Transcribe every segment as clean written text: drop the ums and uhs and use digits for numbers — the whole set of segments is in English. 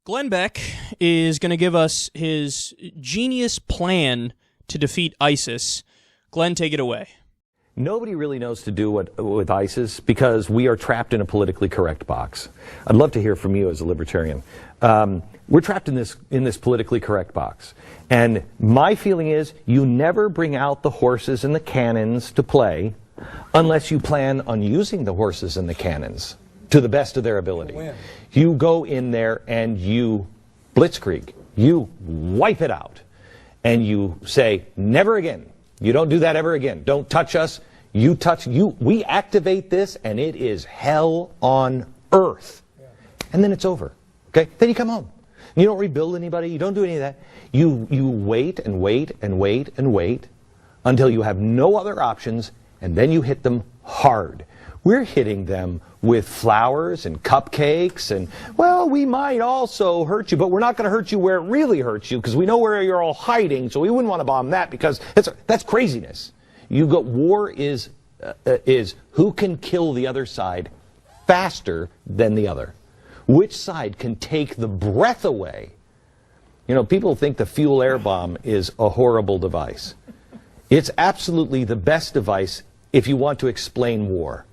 Glenn Beck is going to give us his genius plan to defeat ISIS. Glenn, take it away. Nobody really knows to do with ISIS because we are trapped in a politically correct box. I'd love to hear from you as a libertarian. We're trapped in this politically correct box. And my feeling is you never bring out the horses and the cannons to play unless you plan on using the horses and the cannons to the best of their ability. You go in there and you blitzkrieg. You wipe it out. And you say, never again. You don't do that ever again. Don't touch us. You touch you. We activate this and it is hell on earth. And then it's over. Okay? Then you come home. You don't rebuild anybody. You don't do any of that. You wait and wait and wait and wait until you have no other options, and then you hit them hard. We're hitting them with flowers and cupcakes and, well, we might also hurt you, but we're not going to hurt you where it really hurts you because we know where you're all hiding, so we wouldn't want to bomb that because that's craziness. War is who can kill the other side faster than the other. Which side can take the breath away? You know, people think the fuel air bomb is a horrible device. It's absolutely the best device if you want to explain war.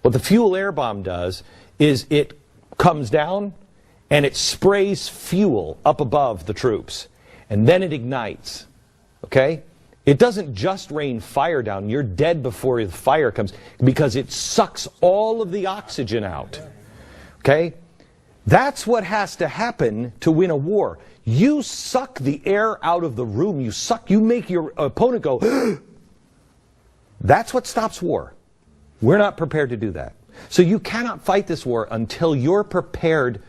What the fuel air bomb does is it comes down and it sprays fuel up above the troops. And then it ignites. Okay? It doesn't just rain fire down. You're dead before the fire comes because it sucks all of the oxygen out. Okay? That's what has to happen to win a war. You suck the air out of the room. You make your opponent go, that's what stops war. We're not prepared to do that. So you cannot fight this war until you're prepared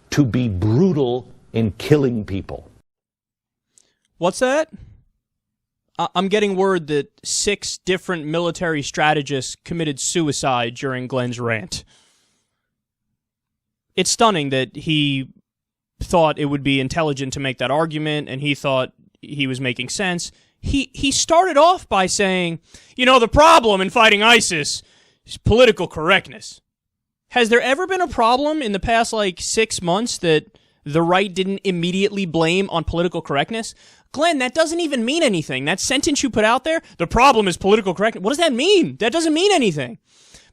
to be brutal in killing people. What's that? I'm getting word that 6 different military strategists committed suicide during Glenn's rant. It's stunning that he thought it would be intelligent to make that argument, and he thought he was making sense. He started off by saying, you know, the problem in fighting ISIS is political correctness. Has there ever been a problem in the past, 6 months that the right didn't immediately blame on political correctness? Glenn, that doesn't even mean anything. That sentence you put out there, the problem is political correctness. What does that mean? That doesn't mean anything.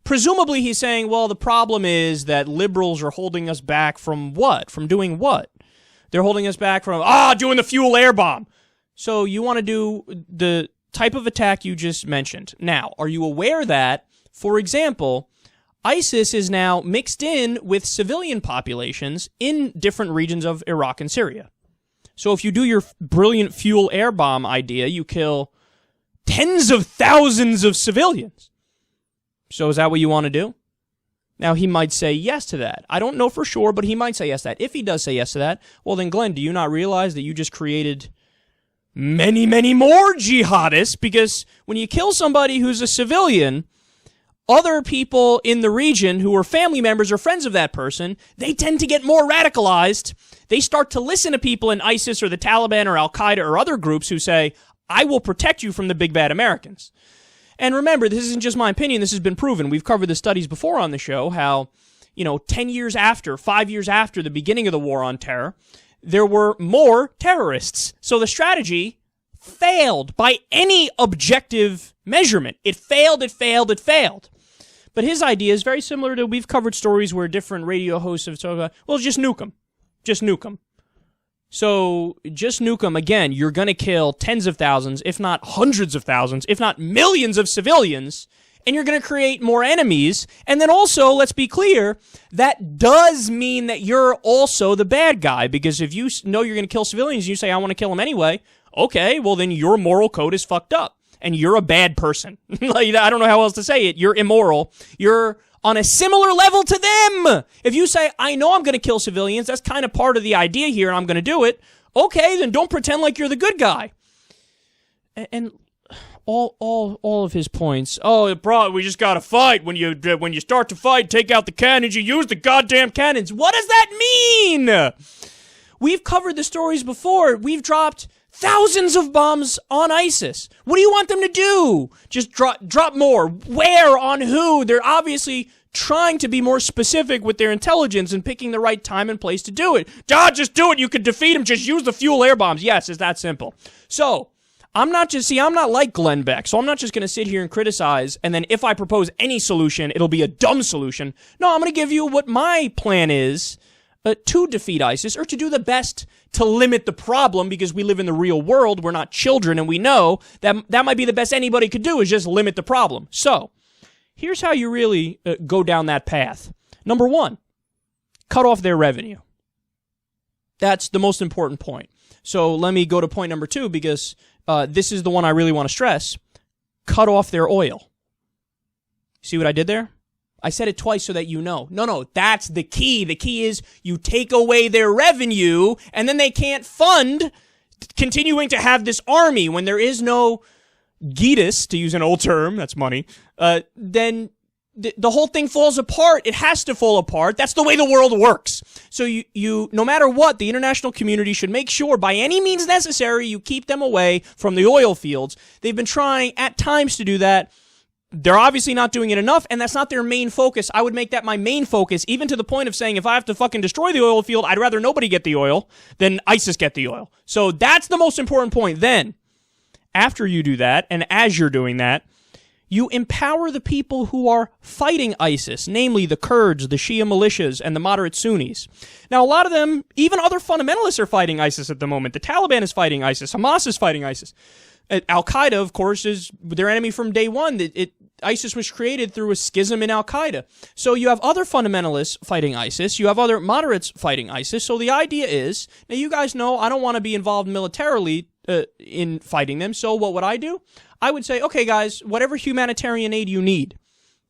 Presumably he's saying, well, the problem is that liberals are holding us back from what? From doing what? They're holding us back from, doing the fuel air bomb. So you want to do the type of attack you just mentioned. Now, are you aware that, for example, ISIS is now mixed in with civilian populations in different regions of Iraq and Syria? So if you do your brilliant fuel air bomb idea, you kill tens of thousands of civilians. So is that what you want to do? Now, he might say yes to that. I don't know for sure, but he might say yes to that. If he does say yes to that, well then, Glenn, do you not realize that you just created many, many more jihadists? Because when you kill somebody who's a civilian, other people in the region who are family members or friends of that person, they tend to get more radicalized. They start to listen to people in ISIS or the Taliban or Al-Qaeda or other groups who say, I will protect you from the big bad Americans. And remember, this isn't just my opinion, this has been proven. We've covered the studies before on the show, how, 10 years after, 5 years after the beginning of the war on terror, there were more terrorists. So the strategy failed by any objective measurement. It failed. But his idea is very similar to, we've covered stories where different radio hosts have talked about, well, just nuke them. Just nuke them. So, just nuke them. Again, you're going to kill tens of thousands, if not hundreds of thousands, if not millions of civilians, and you're going to create more enemies. And then also, let's be clear, that does mean that you're also the bad guy, because if you know you're going to kill civilians and you say, I want to kill them anyway, okay, well then your moral code is fucked up, and you're a bad person. I don't know how else to say it. You're immoral. You're on a similar level to them. If you say, I know I'm going to kill civilians, that's kind of part of the idea here, and I'm going to do it, okay, then don't pretend like you're the good guy. And all of his points, we just got to fight. When you start to fight, take out the cannons, you use the goddamn cannons. What does that mean? We've covered the stories before. We've dropped thousands of bombs on ISIS. What do you want them to do? Just drop more. Where? On who? They're obviously trying to be more specific with their intelligence and picking the right time and place to do it. Just do it. You could defeat him. Just use the fuel air bombs. Yes, it's that simple. So, I'm not like Glenn Beck, so I'm not just going to sit here and criticize, and then if I propose any solution, it'll be a dumb solution. No, I'm going to give you what my plan is to defeat ISIS, or to do the best to limit the problem, because we live in the real world. We're not children, and we know that that might be the best anybody could do, is just limit the problem. So, here's how you really go down that path. Number one, cut off their revenue. That's the most important point. So let me go to point number two, because this is the one I really want to stress. Cut off their oil. See what I did there? I said it twice so that you know. No, that's the key. The key is you take away their revenue, and then they can't fund continuing to have this army. When there is no Gitas, to use an old term, that's money, then the whole thing falls apart. It has to fall apart. That's the way the world works. So you no matter what, the international community should make sure by any means necessary you keep them away from the oil fields. They've been trying at times to do that. They're obviously not doing it enough, and that's not their main focus. I would make that my main focus, even to the point of saying if I have to fucking destroy the oil field, I'd rather nobody get the oil than ISIS get the oil. So that's the most important point. Then, after you do that, and as you're doing that, you empower the people who are fighting ISIS, namely the Kurds, the Shia militias, and the moderate Sunnis. Now, a lot of them, even other fundamentalists, are fighting ISIS at the moment. The Taliban is fighting ISIS. Hamas is fighting ISIS. Al-Qaeda, of course, is their enemy from day one. ISIS was created through a schism in Al-Qaeda. So you have other fundamentalists fighting ISIS. You have other moderates fighting ISIS. So the idea is, now you guys know I don't want to be involved militarily in fighting them. So what would I do? I would say, okay, guys, whatever humanitarian aid you need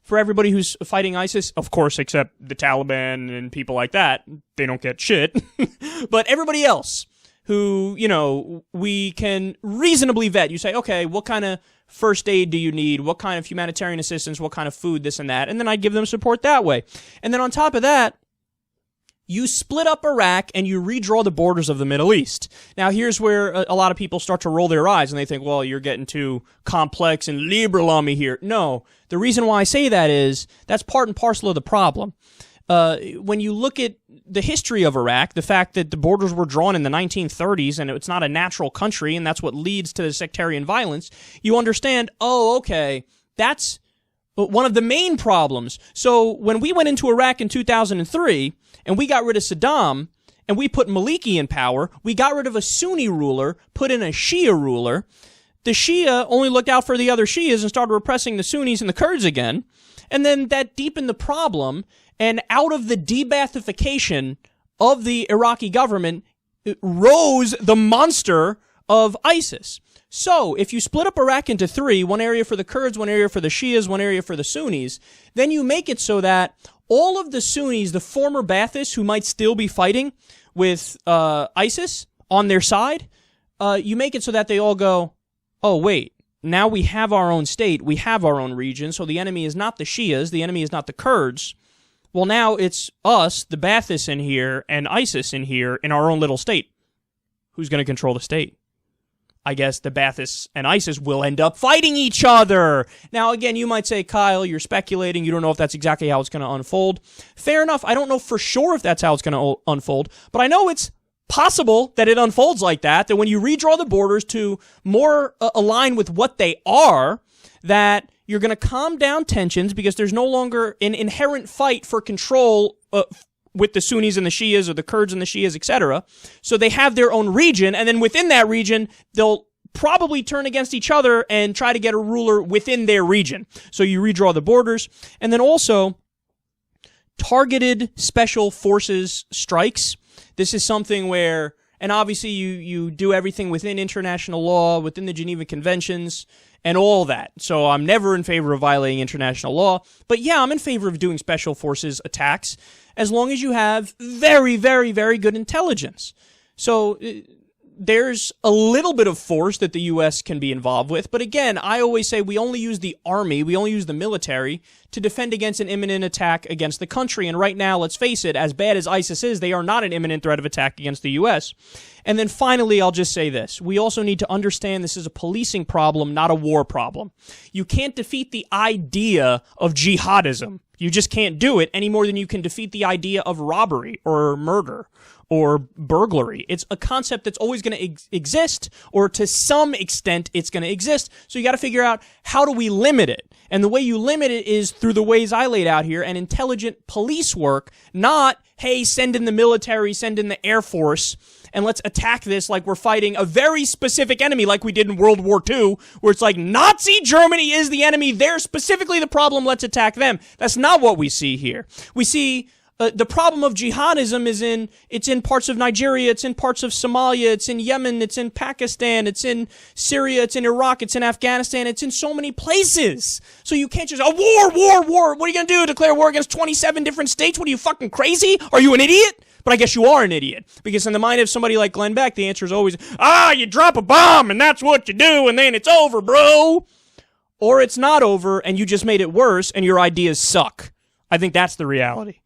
for everybody who's fighting ISIS, of course, except the Taliban and people like that, they don't get shit. But everybody else who, we can reasonably vet. You say, okay, what kind of first aid do you need? What kind of humanitarian assistance? What kind of food? This and that. And then I'd give them support that way. And then on top of that, you split up Iraq and you redraw the borders of the Middle East. Now, here's where a lot of people start to roll their eyes and they think, well, you're getting too complex and liberal on me here. No, the reason why I say that is that's part and parcel of the problem. When you look at the history of Iraq, the fact that the borders were drawn in the 1930s and it's not a natural country and that's what leads to the sectarian violence, you understand, oh, okay, that's one of the main problems. So when we went into Iraq in 2003 and we got rid of Saddam and we put Maliki in power, we got rid of a Sunni ruler, put in a Shia ruler. The Shia only looked out for the other Shias and started repressing the Sunnis and the Kurds again. And then that deepened the problem. And out of the de-Baathification of the Iraqi government rose the monster of ISIS. So, if you split up Iraq into three, one area for the Kurds, one area for the Shias, one area for the Sunnis, then you make it so that all of the Sunnis, the former Baathists who might still be fighting with ISIS on their side, you make it so that they all go, oh, wait, now we have our own state, we have our own region, so the enemy is not the Shias, the enemy is not the Kurds. Well, now it's us, the Baathists in here, and ISIS in here, in our own little state. Who's going to control the state? I guess the Baathists and ISIS will end up fighting each other. Now, again, you might say, Kyle, you're speculating. You don't know if that's exactly how it's going to unfold. Fair enough. I don't know for sure if that's how it's going to unfold, but I know it's possible that it unfolds like that when you redraw the borders to more align with what they are, that you're going to calm down tensions because there's no longer an inherent fight for control with the Sunnis and the Shias or the Kurds and the Shias, etc. So they have their own region, and then within that region, they'll probably turn against each other and try to get a ruler within their region. So you redraw the borders, and then also targeted special forces strikes. This is something where, and obviously you do everything within international law, within the Geneva Conventions, and all that. So I'm never in favor of violating international law. But yeah, I'm in favor of doing special forces attacks as long as you have very, very, very good intelligence. So there's a little bit of force that the U.S. can be involved with. But again, I always say we only use the army, we only use the military to defend against an imminent attack against the country. And right now, let's face it, as bad as ISIS is, they are not an imminent threat of attack against the U.S. And then finally, I'll just say this. We also need to understand this is a policing problem, not a war problem. You can't defeat the idea of jihadism. You just can't do it any more than you can defeat the idea of robbery or murder or burglary. It's a concept that's always going to exist, or to some extent it's going to exist. So you got to figure out, how do we limit it? And the way you limit it is through the ways I laid out here, and intelligent police work, not, hey, send in the military, send in the Air Force, and let's attack this like we're fighting a very specific enemy like we did in World War II, where it's like Nazi Germany is the enemy, they're specifically the problem, let's attack them. That's not what we see here. We see the problem of jihadism it's in parts of Nigeria, it's in parts of Somalia, it's in Yemen, it's in Pakistan, it's in Syria, it's in Iraq, it's in Afghanistan, it's in so many places. So you can't just, war. What are you going to do? Declare war against 27 different states? What are you, fucking crazy? Are you an idiot? But I guess you are an idiot, because in the mind of somebody like Glenn Beck, the answer is always, you drop a bomb and that's what you do and then it's over, bro. Or it's not over and you just made it worse and your ideas suck. I think that's the reality.